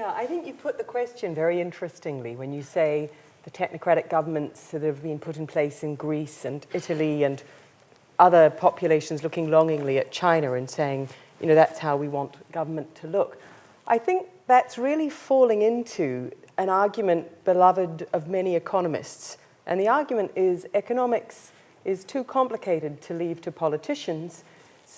Yeah, I think you put the question very interestingly when you say the technocratic governments that have been put in place in Greece and Italy and other populations looking longingly at China and saying, you know, that's how we want government to look. I think that's really falling into an argument beloved of many economists. And the argument is economics is too complicated to leave to politicians,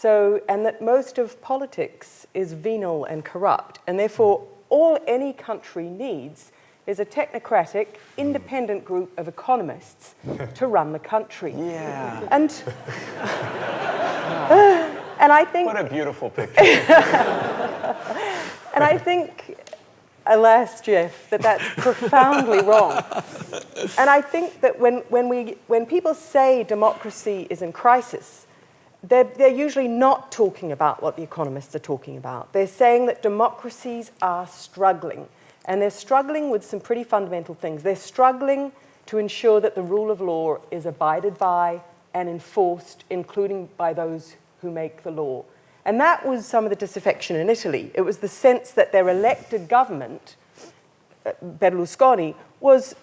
and that most of politics is venal and corrupt. And therefore, all any country needs is a technocratic, independent group of economists to run the country. Yeah. And I think... What a beautiful picture. And I think, alas, Jeff, that's profoundly wrong. And I think that when people say democracy is in crisis, they're usually not talking about what the economists are talking about. They're saying that democracies are struggling. And they're struggling with some pretty fundamental things. They're struggling to ensure that the rule of law is abided by and enforced, including by those who make the law. And that was some of the disaffection in Italy. It was the sense that their elected government, Berlusconi, was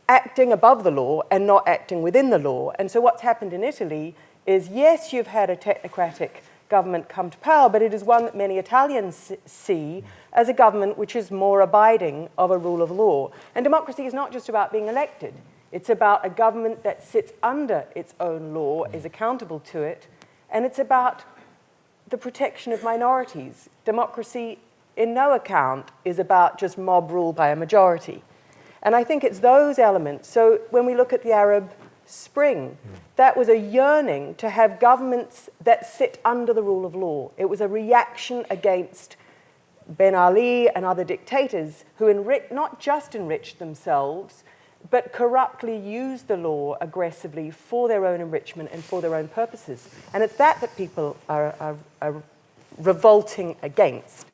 acting above the law and not acting within the law. And so what's happened in Italy is, yes, you've had a technocratic government come to power, but it is one that many Italians see as a government which is more abiding of a rule of law. And democracy is not just about being elected. It's about a government that sits under its own law, is accountable to it, and it's about the protection of minorities. Democracy, in no account, is about just mob rule by a majority. And I think it's those elements. So when we look at the Arab Spring, that was a yearning to have governments that sit under the rule of law. It was a reaction against Ben Ali and other dictators who not just enriched themselves, but corruptly used the law aggressively for their own enrichment and for their own purposes. And it's that people are revolting against.